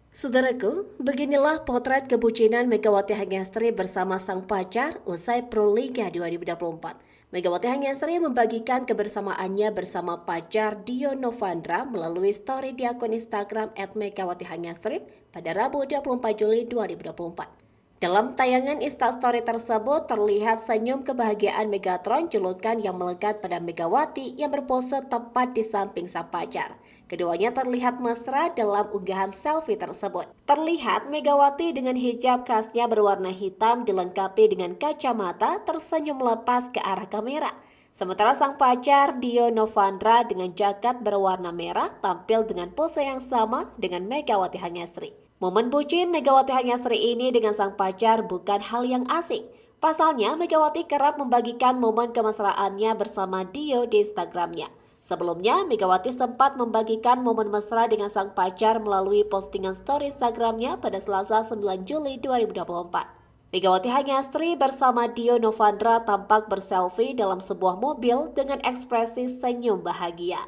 Saudaraku, beginilah potret kebucinan Megawati Hangestri bersama sang pacar usai Pro Liga 2024. Megawati Hangestri membagikan kebersamaannya bersama pacar Dio Novandra melalui story di akun Instagram @megawatihangestri pada Rabu 24 Juli 2024. Dalam tayangan Instastory tersebut terlihat senyum kebahagiaan Megatron julukan yang melekat pada Megawati yang berpose tepat di samping sang pacar. Keduanya terlihat mesra dalam unggahan selfie tersebut. Terlihat Megawati dengan hijab khasnya berwarna hitam dilengkapi dengan kacamata tersenyum lepas ke arah kamera. Sementara sang pacar Dio Novandra dengan jaket berwarna merah tampil dengan pose yang sama dengan Megawati Hangestri. Momen bucin Megawati Hangestri ini dengan sang pacar bukan hal yang asing. Pasalnya, Megawati kerap membagikan momen kemesraannya bersama Dio di Instagramnya. Sebelumnya, Megawati sempat membagikan momen mesra dengan sang pacar melalui postingan story Instagramnya pada Selasa 9 Juli 2024. Megawati Hangestri bersama Dio Novandra tampak berselfie dalam sebuah mobil dengan ekspresi senyum bahagia.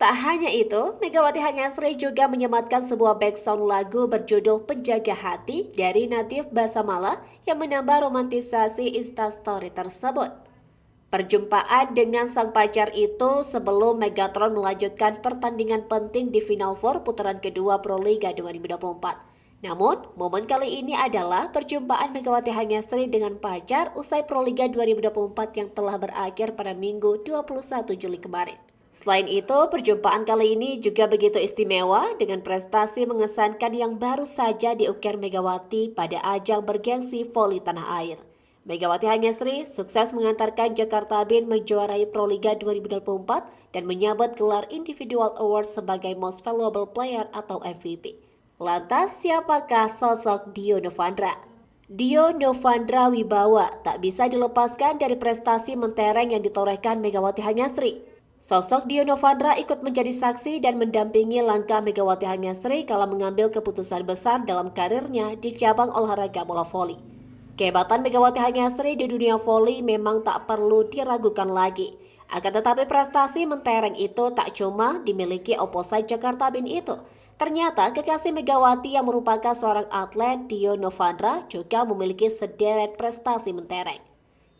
Tak hanya itu, Megawati Hangestri juga menyematkan sebuah backsound lagu berjudul Penjaga Hati dari Natif Basamala yang menambah romantisasi Instastory tersebut. Perjumpaan dengan sang pacar itu sebelum Megatron melanjutkan pertandingan penting di Final Four putaran kedua Pro Liga 2024. Namun, momen kali ini adalah perjumpaan Megawati Hangestri dengan pacar usai Pro Liga 2024 yang telah berakhir pada Minggu 21 Juli kemarin. Selain itu, perjumpaan kali ini juga begitu istimewa dengan prestasi mengesankan yang baru saja diukir Megawati pada ajang bergengsi voli tanah air. Megawati Hangestri sukses mengantarkan Jakarta Bin menjuarai Pro Liga 2024 dan menyabet gelar Individual Award sebagai Most Valuable Player atau MVP. Lantas, siapakah sosok Dio Novandra? Dio Novandra Wibawa tak bisa dilepaskan dari prestasi mentereng yang ditorehkan Megawati Hangestri. Sosok Dio Novandra ikut menjadi saksi dan mendampingi langkah Megawati Hangestri kala mengambil keputusan besar dalam karirnya di cabang olahraga bola voli. Kehebatan Megawati Hangestri di dunia voli memang tak perlu diragukan lagi. Akan tetapi prestasi mentereng itu tak cuma dimiliki opposite Jakarta Bin itu. Ternyata kekasih Megawati yang merupakan seorang atlet, Dio Novandra, juga memiliki sederet prestasi mentereng.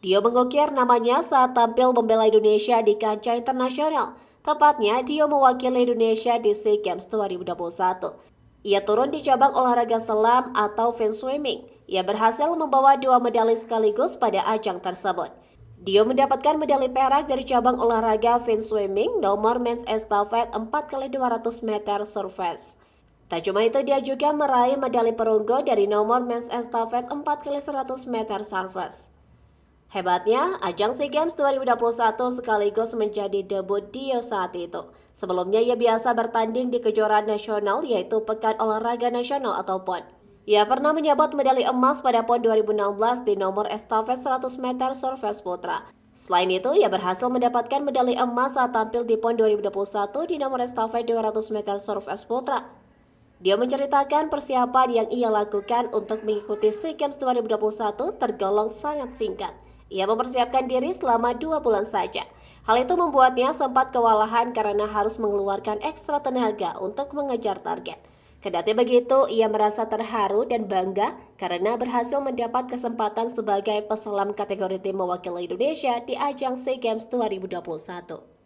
Dio mengukir namanya saat tampil membela Indonesia di kancah internasional. Tepatnya, Dio mewakili Indonesia di SEA Games 2021. Ia turun di cabang olahraga selam atau fin swimming. Ia berhasil membawa 2 medali sekaligus pada ajang tersebut. Dio mendapatkan medali perak dari cabang olahraga fin swimming nomor men's estafet 4x200 meter surface. Tak cuma itu, dia juga meraih medali perunggu dari nomor men's estafet 4x100 meter surface. Hebatnya, ajang SEA Games 2021 sekaligus menjadi debut Dio saat itu. Sebelumnya ia biasa bertanding di kejuaraan nasional yaitu Pekan Olahraga Nasional atau PON. Ia pernah menyabet medali emas pada PON 2016 di nomor estafet 100 meter surface putra. Selain itu, ia berhasil mendapatkan medali emas saat tampil di PON 2021 di nomor estafet 200 meter surface putra. Dia menceritakan persiapan yang ia lakukan untuk mengikuti SEA Games 2021 tergolong sangat singkat. Ia mempersiapkan diri selama 2 bulan saja. Hal itu membuatnya sempat kewalahan karena harus mengeluarkan ekstra tenaga untuk mengejar target. Kendati begitu, ia merasa terharu dan bangga karena berhasil mendapat kesempatan sebagai peselam kategori tim mewakili Indonesia di ajang SEA Games 2021.